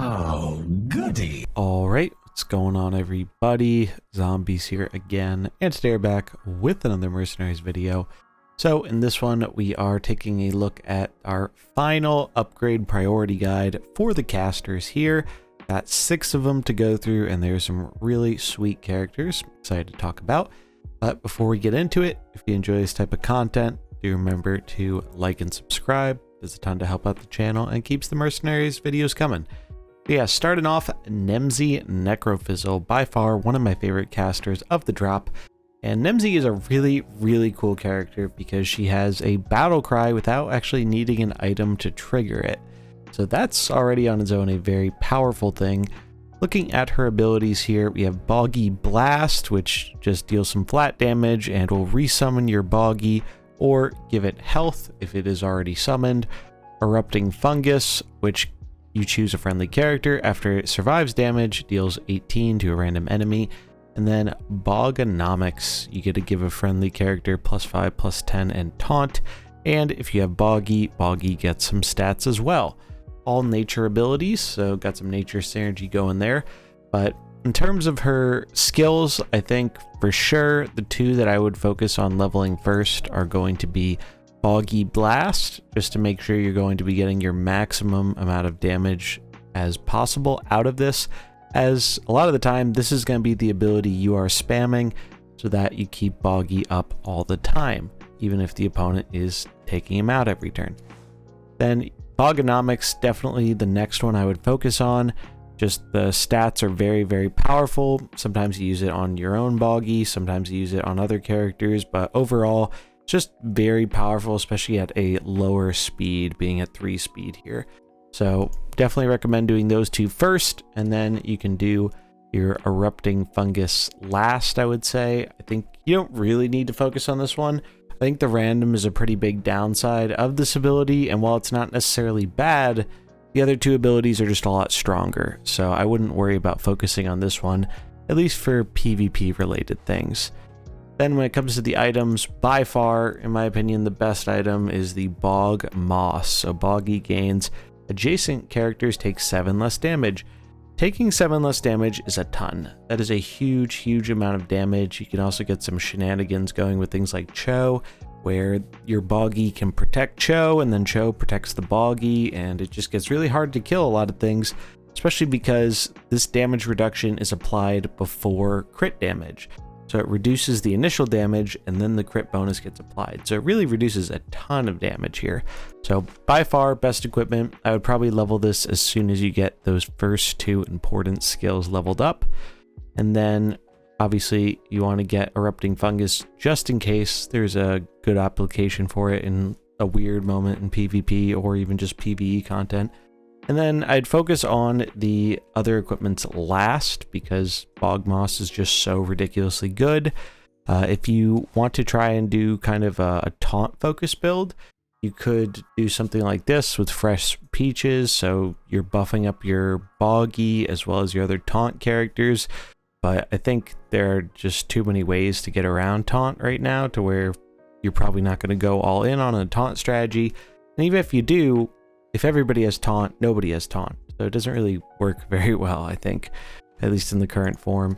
Oh, goody. Alright, what's going on everybody? Zombies here again, and today we're back with another Mercenaries video. So in this one, we are taking a look at our final upgrade priority guide for the casters here. Got 6 of them to go through, and there's some really sweet characters I'm excited to talk about. But before we get into it, if you enjoy this type of content, do remember to like and subscribe. There's a ton to help out the channel and keeps the Mercenaries videos coming. Yeah, starting off, Nemsy Necrofizzle, by far one of my favorite casters of the drop. And Nemsy is a really cool character because she has a battle cry without actually needing an item to trigger it. So that's already on its own a very powerful thing. Looking at her abilities here, we have Boggy Blast, which just deals some flat damage and will resummon your Boggy or give it health if it is already summoned. Erupting Fungus, which you choose a friendly character. After it survives damage, deals 18 to a random enemy. And then Bogonomics, you get to give a friendly character +5, +10, and taunt. And if you have Boggy, Boggy gets some stats as well. All nature abilities, so got some nature synergy going there. But in terms of her skills, I think for sure the two that I would focus on leveling first are going to be Boggy Blast, just to make sure you're going to be getting your maximum amount of damage as possible out of this, as a lot of the time this is going to be the ability you are spamming so that you keep Boggy up all the time, even if the opponent is taking him out every turn. Then Bogonomics, definitely the next one I would focus on. Just the stats are very powerful. Sometimes you use it on your own Boggy, sometimes you use it on other characters, but overall just very powerful, especially at a lower speed, being at 3 speed here. So definitely recommend doing those two first, and then you can do your Erupting Fungus last, I would say. I think you don't really need to focus on this one. I think the random is a pretty big downside of this ability, and while it's not necessarily bad, the other two abilities are just a lot stronger. So I wouldn't worry about focusing on this one, at least for PvP related things. Then when it comes to the items, by far, in my opinion, the best item is the Bog Moss. So Boggy gains adjacent characters take 7 less damage. Taking 7 less damage is a ton. That is a huge amount of damage. You can also get some shenanigans going with things like Cho, where your Boggy can protect Cho, and then Cho protects the Boggy, and it just gets really hard to kill a lot of things, especially because this damage reduction is applied before crit damage. So it reduces the initial damage, and then the crit bonus gets applied. So it really reduces a ton of damage here. So by far, best equipment. I would probably level this as soon as you get those first 2 important skills leveled up. And then obviously you want to get Erupting Fungus just in case there's a good application for it in a weird moment in PvP or even just PvE content. And then I'd focus on the other equipments last because Bog Moss is just so ridiculously good. If you want to try and do kind of a taunt focus build, you could do something like this with Fresh Peaches, so you're buffing up your Boggy as well as your other taunt characters. But I think there are just too many ways to get around taunt right now to where you're probably not going to go all in on a taunt strategy. And even if you do, if everybody has taunt, nobody has taunt. So it doesn't really work very well, I think, at least in the current form.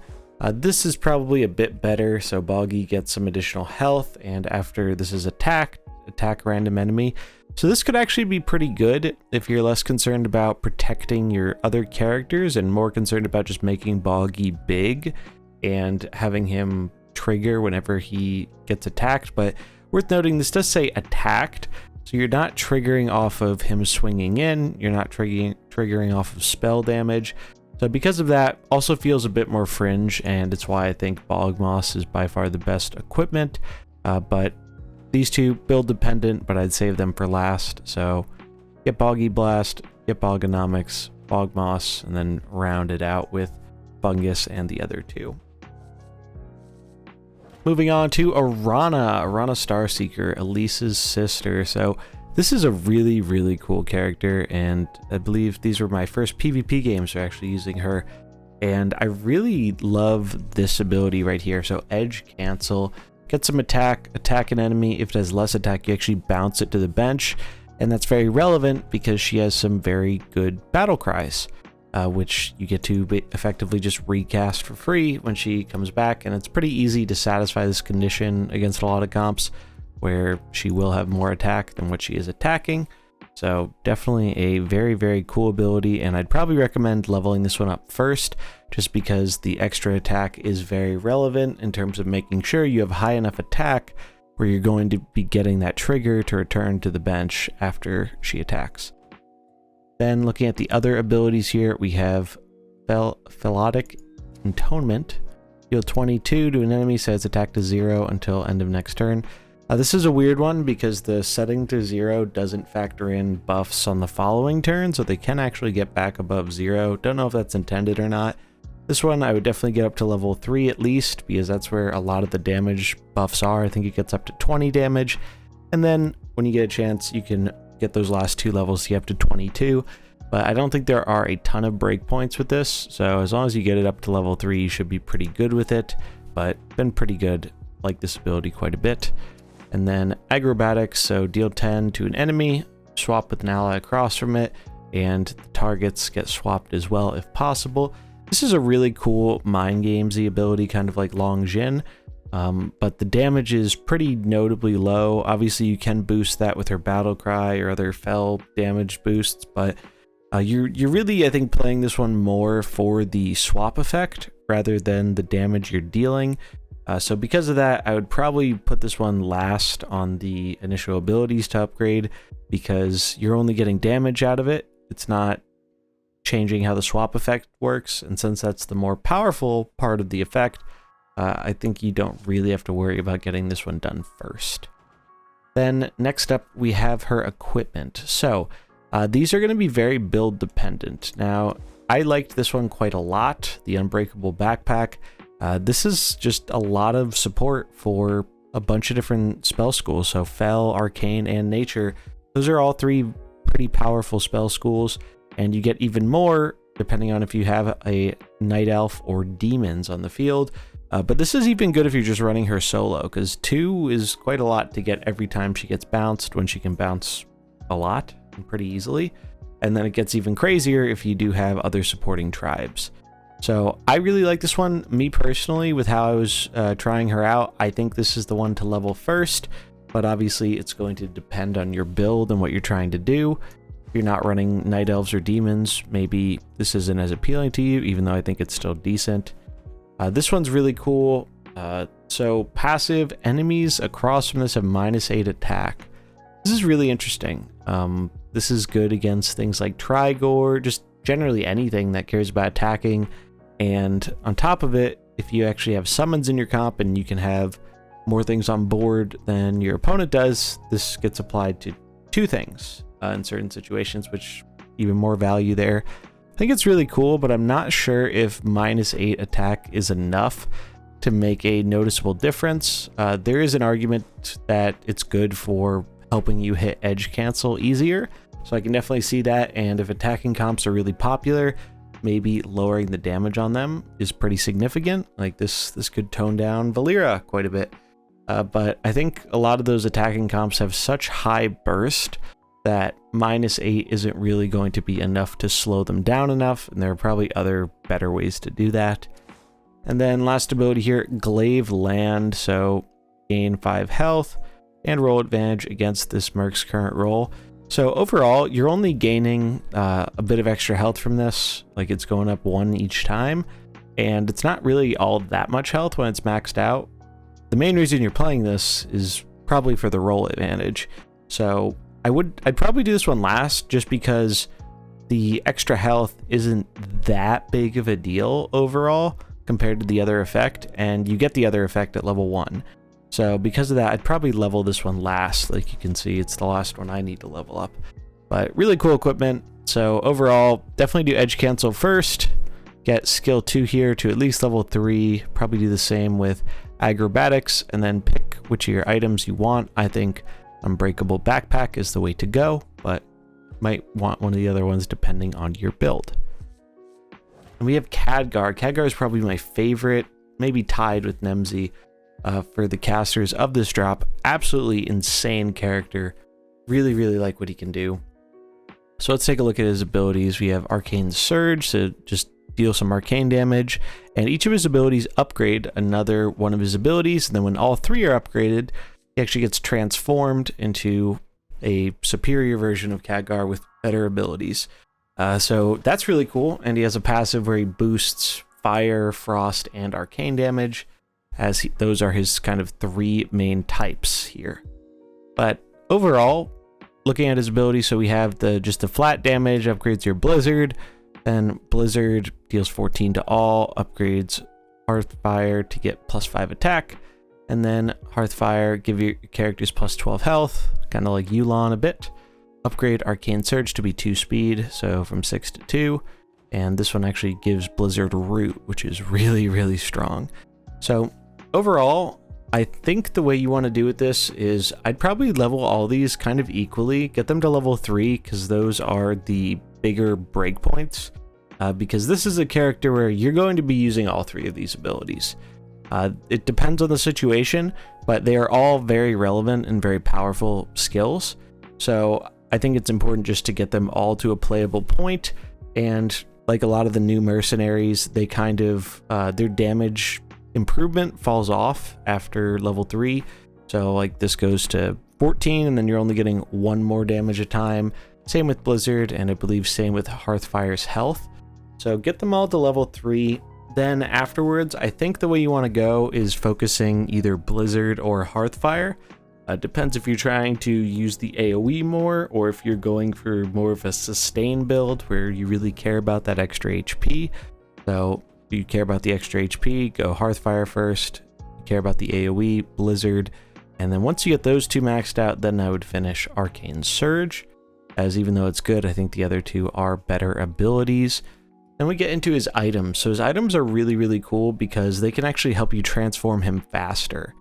This is probably a bit better, so Boggy gets some additional health, and after this is attack a random enemy. So this could actually be pretty good if you're less concerned about protecting your other characters and more concerned about just making Boggy big and having him trigger whenever he gets attacked. But worth noting, this does say attacked. So you're not triggering off of him swinging in, you're not triggering off of spell damage. So because of that, also feels a bit more fringe, and it's why I think Bog Moss is by far the best equipment. But these two build dependent, but I'd save them for last. So get Boggy Blast, get Bogonomics, Bog Moss, and then round it out with Fungus and the other two. Moving on to Aranna Starseeker, Elise's sister. So this is a really cool character, and I believe these were my first PvP games for actually using her. And I really love this ability right here. So Edge Cancel, get some attack an enemy. If it has less attack, you actually bounce it to the bench. And that's very relevant because she has some very good battle cries. which you get to effectively just recast for free when she comes back. And it's pretty easy to satisfy this condition against a lot of comps where she will have more attack than what she is attacking. So definitely a very, very cool ability, and I'd probably recommend leveling this one up first, just because the extra attack is very relevant in terms of making sure you have high enough attack where you're going to be getting that trigger to return to the bench after she attacks. Then looking at the other abilities here, we have Philotic Intonement. Deal 22 to an enemy, sets attack to 0 until end of next turn. This is a weird one because the setting to 0 doesn't factor in buffs on the following turn, so they can actually get back above 0. Don't know if that's intended or not. This one I would definitely get up to level 3 at least, because that's where a lot of the damage buffs are. I think it gets up to 20 damage, and then when you get a chance you can get those last 2 levels to get up to 22. But I don't think there are a ton of breakpoints with this, so as long as you get it up to level 3 you should be pretty good with it. But been pretty good, like this ability quite a bit. And then Acrobatics, so deal 10 to an enemy, swap with an ally across from it, and the targets get swapped as well if possible. This is a really cool mind gamesy ability, kind of like Long Jin, but the damage is pretty notably low. Obviously you can boost that with her battle cry or other fell damage boosts, but you're really, I think, playing this one more for the swap effect rather than the damage you're dealing. So because of that, I would probably put this one last on the initial abilities to upgrade, because you're only getting damage out of it. It's not changing how the swap effect works, and since that's the more powerful part of the effect, I think you don't really have to worry about getting this one done first. Then next up we have her equipment. So these are going to be very build dependent. Now I liked this one quite a lot, the Unbreakable Backpack. This is just a lot of support for a bunch of different spell schools. So Fel, Arcane, and Nature. Those are all 3 pretty powerful spell schools, and you get even more depending on if you have a Night Elf or Demons on the field. But this is even good if you're just running her solo, because 2 is quite a lot to get every time she gets bounced, when she can bounce a lot and pretty easily. And then it gets even crazier if you do have other supporting tribes. So I really like this one, me personally, with how I was trying her out. I think this is the one to level first, but obviously it's going to depend on your build and what you're trying to do. If you're not running Night Elves or Demons, maybe this isn't as appealing to you, even though I think it's still decent. This one's really cool. So passive, enemies across from this have -8 attack. This is really interesting. This is good against things like Trigor, just generally anything that cares about attacking. And on top of it, if you actually have summons in your comp and you can have more things on board than your opponent does, this gets applied to 2 things in certain situations, which even more value there. I think it's really cool, but I'm not sure if -8 attack is enough to make a noticeable difference. There is an argument that it's good for helping you hit edge cancel easier, so I can definitely see that. And if attacking comps are really popular, maybe lowering the damage on them is pretty significant. Like this could tone down Valera quite a bit. But I think a lot of those attacking comps have such high burst that -8 isn't really going to be enough to slow them down enough, and there are probably other better ways to do that. And then last ability here, Glaive Land, so gain 5 health and roll advantage against this merc's current roll. So overall, you're only gaining a bit of extra health from this, like it's going up 1 each time, and it's not really all that much health when it's maxed out. The main reason you're playing this is probably for the roll advantage. So I'd probably do this one last, just because the extra health isn't that big of a deal overall compared to the other effect, and you get the other effect at level 1. So because of that, I'd probably level this one last. Like you can see, it's the last one I need to level up. But really cool equipment. So overall, definitely do edge cancel first. Get skill 2 here to at least level 3. Probably do the same with acrobatics, and then pick which of your items you want. I think Unbreakable Backpack is the way to go, but might want one of the other ones depending on your build. And we have Khadgar. Khadgar is probably my favorite, maybe tied with Nemsy. For the casters of this drop. Absolutely insane character. Really, really like what he can do. So let's take a look at his abilities. We have Arcane Surge, so just deal some arcane damage, and each of his abilities upgrade another one of his abilities, and then when all three are upgraded, he actually gets transformed into a superior version of Khadgar with better abilities. So that's really cool, and he has a passive where he boosts fire, frost, and arcane damage, as those are his kind of three main types here. But overall, looking at his ability, so we have just the flat damage upgrades your Blizzard, and Blizzard deals 14 to all, upgrades Hearthfire to get +5 attack, and then Hearthfire give your characters +12 health, kind of like Yulon a bit. Upgrade Arcane Surge to be 2 speed, so from 6 to 2, and this one actually gives Blizzard Root, which is really, really strong. So overall, I think the way you want to do with this is I'd probably level all these kind of equally, get them to level 3, because those are the bigger breakpoints, because this is a character where you're going to be using all 3 of these abilities. It depends on the situation, but they are all very relevant and very powerful skills. So I think it's important just to get them all to a playable point, and like a lot of the new mercenaries, they kind of, their damage improvement falls off after level 3. So like this goes to 14, and then you're only getting 1 more damage a time. Same with Blizzard, and I believe same with Hearthfire's health. So get them all to level 3. Then afterwards, I think the way you want to go is focusing either Blizzard or Hearthfire. Depends if you're trying to use the AoE more, or if you're going for more of a sustain build where you really care about that extra HP. So if you care about the extra HP, go Hearthfire first. If you care about the AoE, Blizzard. And then once you get those 2 maxed out, then I would finish Arcane Surge, as even though it's good, I think the other 2 are better abilities. Then we get into his items. So his items are really, really cool because they can actually help you transform him faster.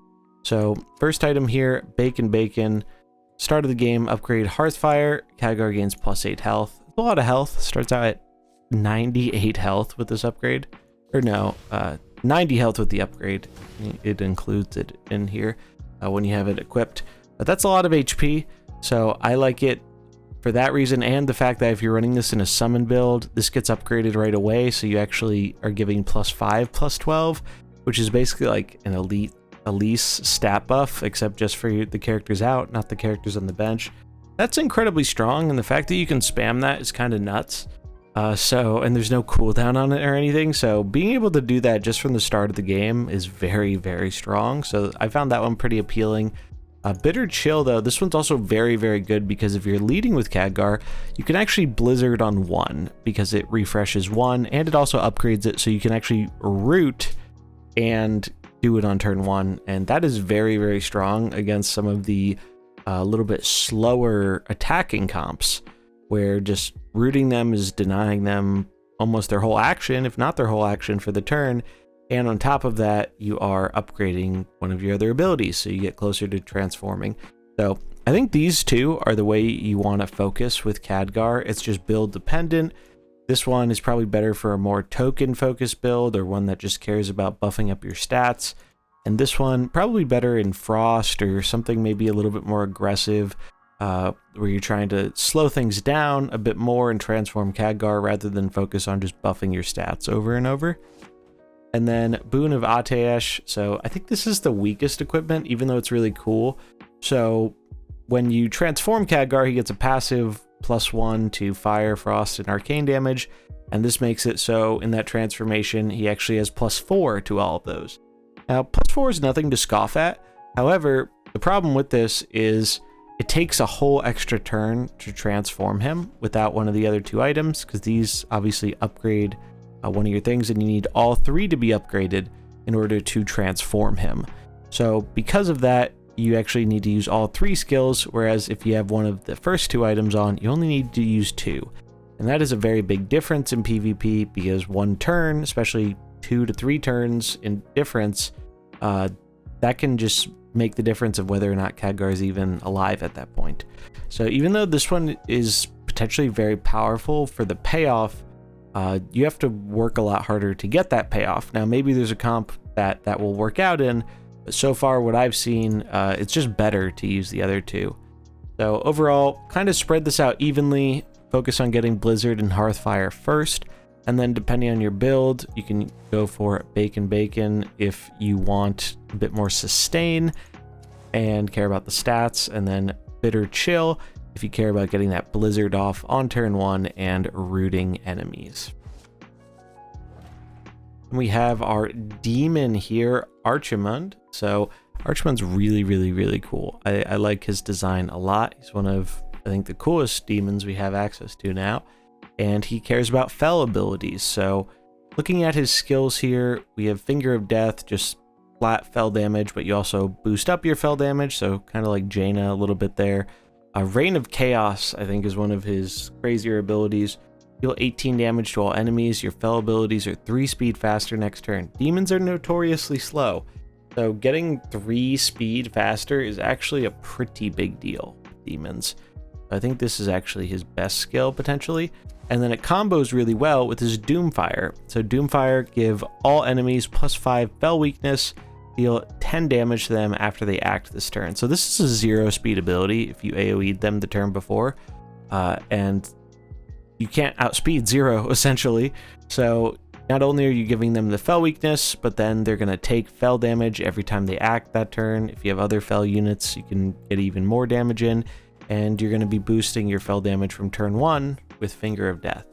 So first item here, Bacon. Start of the game, upgrade Hearthfire. Khadgar gains +8 health. A lot of health. Starts out at 98 health with this upgrade. Or no, 90 health with the upgrade. It includes it in here when you have it equipped. But that's a lot of HP, so I like it for that reason, and the fact that if you're running this in a summon build, this gets upgraded right away, so you actually are giving +5, +12, which is basically like an Elise stat buff, except just for the characters out, not the characters on the bench. That's incredibly strong, and the fact that you can spam that is kind of nuts. And there's no cooldown on it or anything, so being able to do that just from the start of the game is very, very strong. So I found that one pretty appealing. Bitter Chill, though, this one's also very, very good because if you're leading with Khadgar, you can actually Blizzard on 1 because it refreshes 1, and it also upgrades it so you can actually root and do it on turn 1, and that is very, very strong against some of the little bit slower attacking comps, where just rooting them is denying them almost their whole action, if not their whole action for the turn. And on top of that, you are upgrading one of your other abilities, so you get closer to transforming. So I think these 2 are the way you want to focus with Khadgar. It's just build dependent. This one is probably better for a more token focused build, or one that just cares about buffing up your stats. And this one probably better in Frost, or something maybe a little bit more aggressive, where you're trying to slow things down a bit more and transform Khadgar rather than focus on just buffing your stats over and over. And then Boon of Atesh. So I think this is the weakest equipment, even though it's really cool. So when you transform Khadgar, he gets a passive +1 to fire, frost, and arcane damage. And this makes it so in that transformation, he actually has +4 to all of those. Now, +4 is nothing to scoff at. However, the problem with this is it takes a whole extra turn to transform him without one of the other 2 items, because these obviously upgrade one of your things, and you need all 3 to be upgraded in order to transform him. So because of that, you actually need to use all 3 skills, whereas if you have one of the first 2 items on, you only need to use 2. And that is a very big difference in PvP, because 1 turn, especially 2 to 3 turns in difference, that can just make the difference of whether or not Khadgar is even alive at that point. So even though this one is potentially very powerful for the payoff, you have to work a lot harder to get that payoff. Now, maybe there's a comp that will work out in, but so far what I've seen, it's just better to use the other 2. So overall, kind of spread this out evenly. focus on getting Blizzard and Hearthfire first, and then depending on your build, you can go for Bacon if you want a bit more sustain and care about the stats, and then Bitter Chill if you care about getting that Blizzard off on turn 1 and rooting enemies. And we have our demon here, Archimonde. So Archimonde's really cool. I like his design a lot. He's one of, I think, the coolest demons we have access to now. And he cares about Fel abilities. So looking at his skills here, we have Finger of Death, just flat Fel damage, but you also boost up your Fel damage. So kind of like Jaina a little bit there. Reign of Chaos, I think, is one of his crazier abilities. Deal 18 damage to all enemies. Your Fel abilities are 3 speed faster next turn. Demons are notoriously slow, so getting 3 speed faster is actually a pretty big deal with demons. I think this is actually his best skill potentially. And then it combos really well with his Doomfire. So Doomfire give all enemies +5 Fel weakness, deal 10 damage to them after they act this turn. So this is a 0 speed ability if you AoE'd them the turn before, and you can't outspeed 0 essentially. So not only are you giving them the Fel weakness, but then they're going to take Fel damage every time they act that turn. If you have other Fel units, you can get even more damage in, and you're going to be boosting your Fel damage from turn 1 with Finger of Death.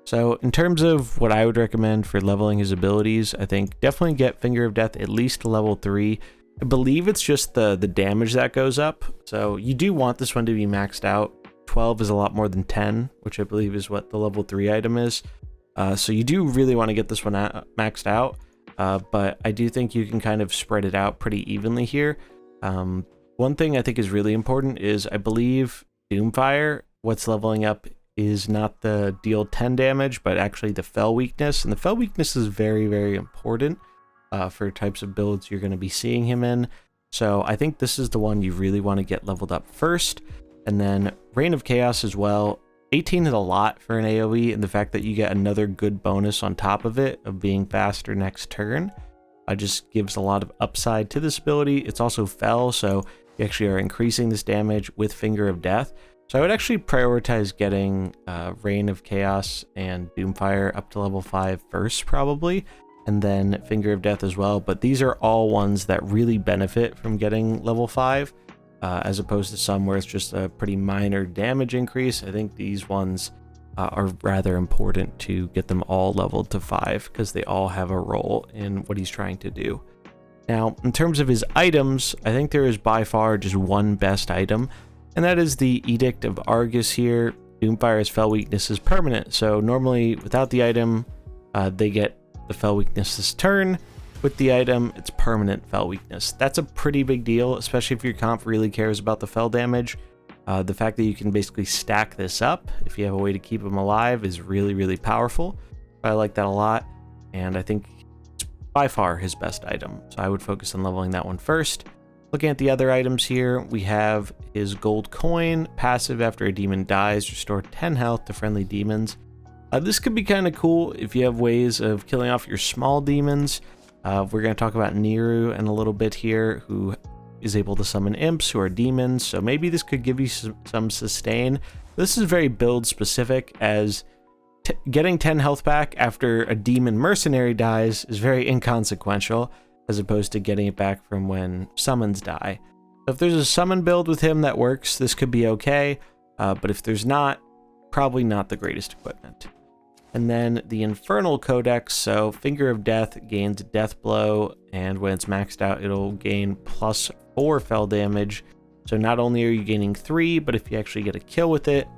So in terms of what I would recommend for leveling his abilities, I think definitely get Finger of Death at least to level 3. I believe it's just the damage that goes up. So you do want this one to be maxed out. 12 is a lot more than 10, which I believe is what the level 3 item is. So you do really want to get this one maxed out, but I do think you can kind of spread it out pretty evenly here. One thing I think is really important is I believe Doomfire, what's leveling up is not the deal 10 damage, but actually the Fel weakness. And the Fel weakness is very important for types of builds you're going to be seeing him in. So I think this is the one you really want to get leveled up first. And then Reign of Chaos as well. 18 is a lot for an AoE, and the fact that you get another good bonus on top of it of being faster next turn just gives a lot of upside to this ability. It's also Fel, so you actually are increasing this damage with Finger of Death. So I would actually prioritize getting Reign of Chaos and Doomfire up to level 5 first probably, and then Finger of Death as well. But these are all ones that really benefit from getting level 5, as opposed to some where it's just a pretty minor damage increase. I think these ones are rather important to get them all leveled to 5 because they all have a role in what he's trying to do. Now, in terms of his items, I think there is by far just one best item, and that is the Edict of Argus here. Doomfire's Fel weakness is permanent, so normally without the item, they get the Fel weakness this turn. With the item, it's permanent Fel weakness. That's a pretty big deal, especially if your comp really cares about the Fel damage. The fact that you can basically stack this up, if you have a way to keep him alive, is really powerful. I like that a lot, and I think it's by far his best item. So I would focus on leveling that one first. Looking at the other items here, we have his gold coin, passive after a demon dies, restore 10 health to friendly demons. This could be kind of cool if you have ways of killing off your small demons. We're going to talk about Neeru in a little bit here, who is able to summon imps who are demons, so maybe this could give you some sustain. This is very build specific, as getting 10 health back after a demon mercenary dies is very inconsequential, as opposed to getting it back from when summons die. So if there's a summon build with him that works, this could be okay, but if there's not, probably not the greatest equipment. And then the Infernal Codex, so Finger of Death gains Death Blow, and when it's maxed out, it'll gain +4 Fel damage. So not only are you gaining 3, but if you actually get a kill with it,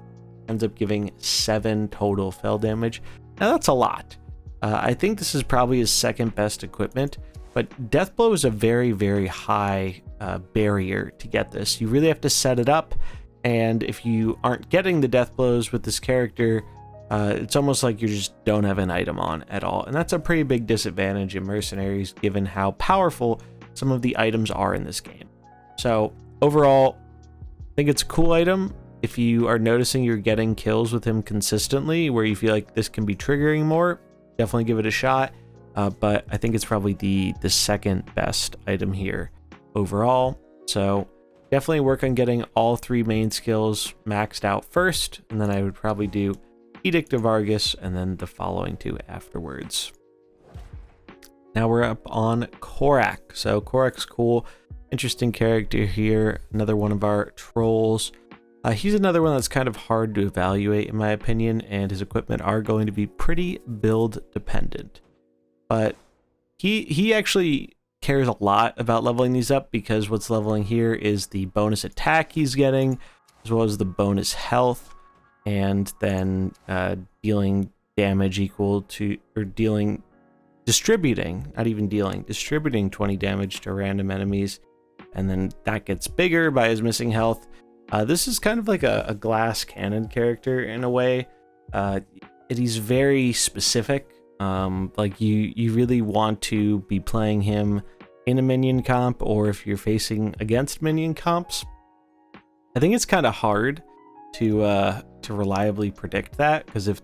ends up giving 7 total Fel damage. Now that's a lot. I think this is probably his second best equipment, but Death Blow is a very high barrier to get this. You really have to set it up, and if you aren't getting the Death Blows with this character, it's almost like you just don't have an item on at all. And that's a pretty big disadvantage in Mercenaries, given how powerful some of the items are in this game. So overall, I think it's a cool item. If you are noticing you're getting kills with him consistently, where you feel like this can be triggering more, definitely give it a shot. But I think it's probably the second best item here overall. So definitely work on getting all 3 main skills maxed out first, and then I would probably do Edict of Argus and then the following 2 afterwards. Now we're up on Korrak. So Korrak's cool, interesting character here. Another one of our trolls. He's another one that's kind of hard to evaluate in my opinion, and his equipment are going to be pretty build dependent. But he actually cares a lot about leveling these up, because what's leveling here is the bonus attack he's getting, as well as the bonus health, and then dealing damage equal to, or distributing 20 damage to random enemies, and then that gets bigger by his missing health. This is kind of like a glass cannon character in a way. He's very specific. Like you really want to be playing him in a minion comp, or if you're facing against minion comps. I think it's kind of hard to reliably predict that, because if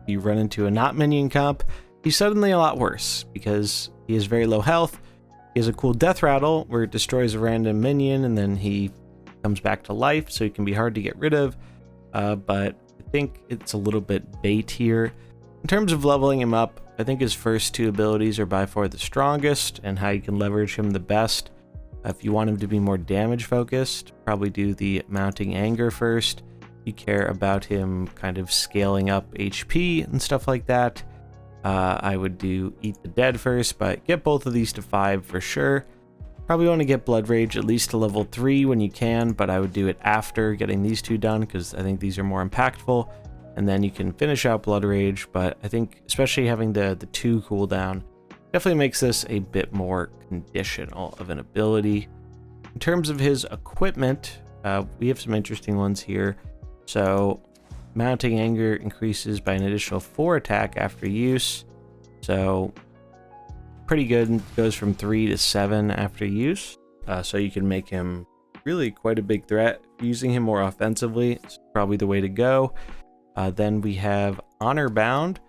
you run into a not minion comp, he's suddenly a lot worse, because he has very low health. He has a cool death rattle where it destroys a random minion and then he comes back to life, so he can be hard to get rid of. But I think it's a little bit bait here. In terms of leveling him up, I think his first 2 abilities are by far the strongest, and how you can leverage him the best. If you want him to be more damage focused, probably do the Mounting Anger first. You care about him kind of scaling up HP and stuff like that. I would do Eat the Dead first, but get both of these to 5 for sure. Probably want to get Blood Rage at least to level 3 when you can, but I would do it after getting these 2 done, because I think these are more impactful. And then you can finish out Blood Rage, but I think especially having the 2 cooldown definitely makes this a bit more conditional of an ability. In terms of his equipment, we have some interesting ones here. So Mounting Anger increases by an additional 4 attack after use. So pretty good, goes from 3 to 7 after use. So you can make him really quite a big threat. Using him more offensively is probably the way to go. Then we have Honor Bound.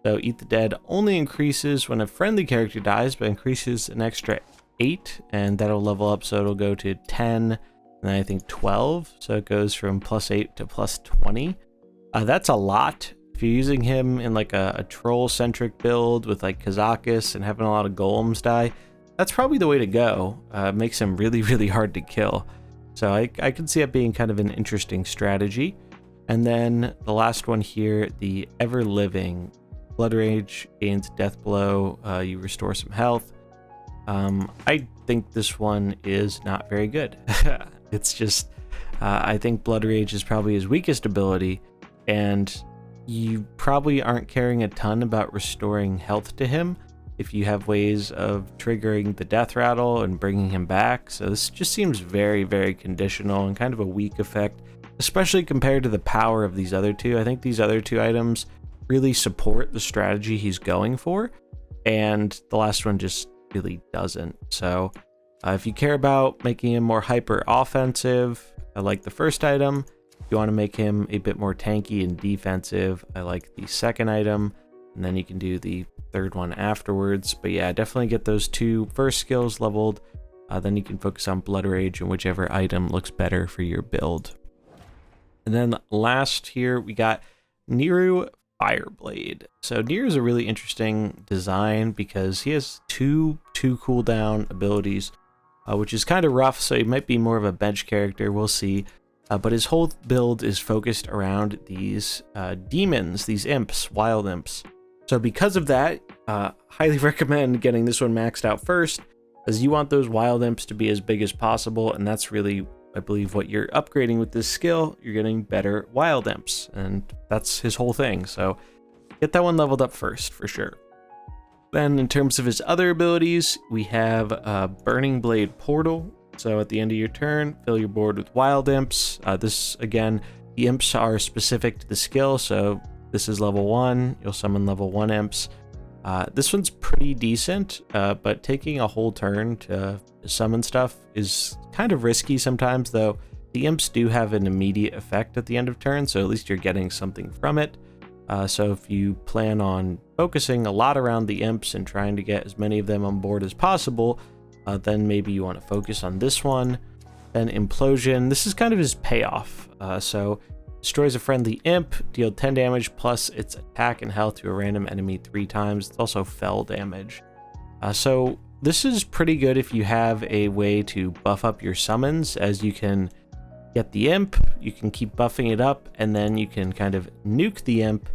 So Eat the Dead only increases when a friendly character dies, but increases an extra 8, and that'll level up, so it'll go to 10, and then I think 12. So it goes from +8 to +20. That's a lot. If you're using him in like a troll-centric build with like Kazakus and having a lot of golems die, that's probably the way to go. Makes him really, really hard to kill. So I can see it being kind of an interesting strategy. And then the last one here, the Ever Living. Blood Rage gains Death Blow. You restore some health. I think this one is not very good. It's just, I think Blood Rage is probably his weakest ability, and you probably aren't caring a ton about restoring health to him if you have ways of triggering the Death Rattle and bringing him back. So this just seems very, very conditional and kind of a weak effect, especially compared to the power of these other 2. I think these other 2 items really support the strategy he's going for, and the last one just really doesn't. So if you care about making him more hyper offensive, I like the first item. If you want to make him a bit more tanky and defensive, I like the second item, and then you can do the third one afterwards. But yeah, definitely get those 2 first skills leveled. Then you can focus on Blood Rage and whichever item looks better for your build. And then last here, we got Neeru Fireblade. So Neeru is a really interesting design because he has two cooldown abilities, which is kind of rough, so he might be more of a bench character, we'll see. But his whole build is focused around these demons, these imps, wild imps. So because of that, highly recommend getting this one maxed out first, as you want those wild imps to be as big as possible, and that's really, I believe, what you're upgrading with this skill. You're getting better wild imps, and that's his whole thing. So get that one leveled up first, for sure. Then in terms of his other abilities, we have Burning Blade Portal. So at the end of your turn, fill your board with wild imps. This, again, the imps are specific to the skill, so this is level 1. You'll summon level 1 imps. This one's pretty decent, but taking a whole turn to summon stuff is kind of risky sometimes, though. The imps do have an immediate effect at the end of turn, so at least you're getting something from it. So if you plan on focusing a lot around the imps and trying to get as many of them on board as possible, then maybe you want to focus on this one. Then Implosion. This is kind of his payoff. So destroys a friendly imp, deal 10 damage plus its attack and health to a random enemy 3 times. It's also fell damage. So this is pretty good if you have a way to buff up your summons, as you can get the imp, you can keep buffing it up, and then you can kind of nuke the imp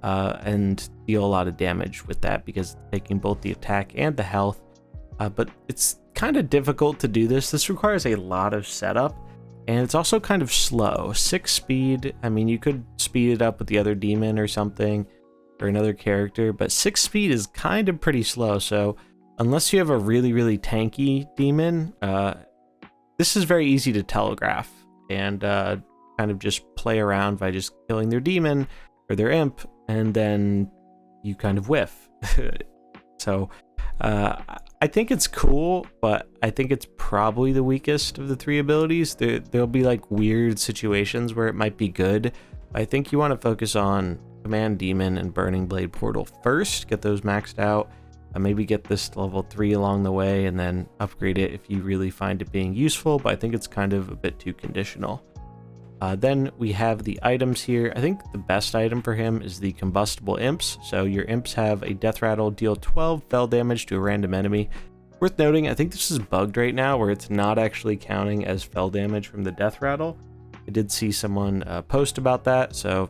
and deal a lot of damage with that because it's taking both the attack and the health. But it's kind of difficult to do this. This requires a lot of setup, and it's also kind of slow. 6 speed, I mean, you could speed it up with the other demon or something, or another character, but 6 speed is kind of pretty slow. So unless you have a really, really tanky demon, this is very easy to telegraph and kind of just play around by just killing their demon or their imp, and then you kind of whiff. So I think it's cool, but I think it's probably the weakest of the 3 abilities. There'll be like weird situations where it might be good. I think you want to focus on Command Demon and Burning Blade Portal first, get those maxed out, maybe get this to level 3 along the way, and then upgrade it if you really find it being useful, but I think it's kind of a bit too conditional. Then we have the items here. I think the best item for him is the Combustible Imps. So your imps have a death rattle, deal 12 fell damage to a random enemy. Worth noting, I think this is bugged right now where it's not actually counting as fell damage from the death rattle. I did see someone post about that, so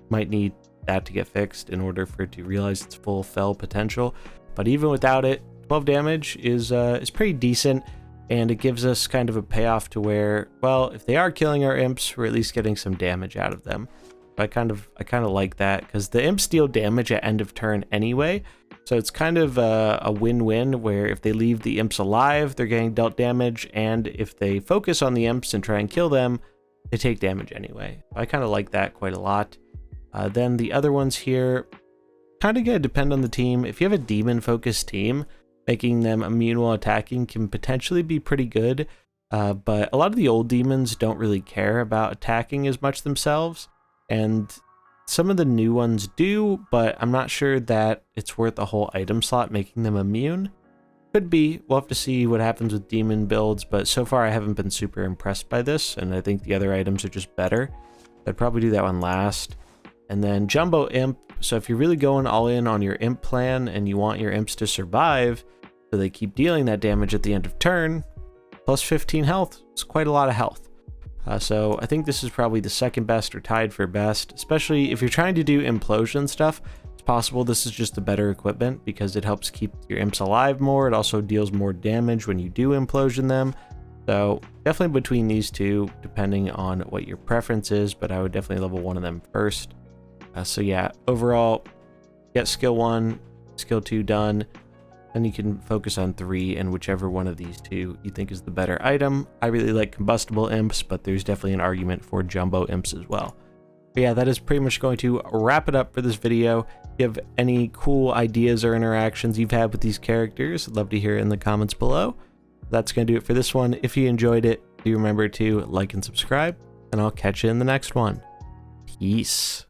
might need that to get fixed in order for it to realize its full fell potential. But even without it, 12 damage is pretty decent. And it gives us kind of a payoff to where, well, if they are killing our imps, we're at least getting some damage out of them. I kind of like that, because the imps deal damage at end of turn anyway. So it's kind of a win-win, where if they leave the imps alive, they're getting dealt damage, and if they focus on the imps and try and kill them, they take damage anyway. I kind of like that quite a lot. Then the other ones here, kind of gonna depend on the team. If you have a demon-focused team, making them immune while attacking can potentially be pretty good, but a lot of the old demons don't really care about attacking as much themselves, and some of the new ones do, but I'm not sure that it's worth a whole item slot making them immune. Could be. We'll have to see what happens with demon builds, but so far I haven't been super impressed by this, and I think the other items are just better. I'd probably do that one last. And then Jumbo Imp. So if you're really going all in on your imp plan and you want your imps to survive, so they keep dealing that damage at the end of turn, plus 15 health. It's quite a lot of health. So I think this is probably the second best or tied for best, especially if you're trying to do implosion stuff. It's possible this is just the better equipment because it helps keep your imps alive more. It also deals more damage when you do implosion them. So definitely between these two, depending on what your preference is, but I would definitely level one of them first. So yeah, overall, get skill 1, skill 2 done. Then you can focus on 3, and whichever one of these 2 you think is the better item. I really like Combustible Imps, but there's definitely an argument for Jumbo Imps as well. But yeah, that is pretty much going to wrap it up for this video. If you have any cool ideas or interactions you've had with these characters, I'd love to hear it in the comments below. That's going to do it for this one. If you enjoyed it, do remember to like and subscribe, and I'll catch you in the next one. Peace.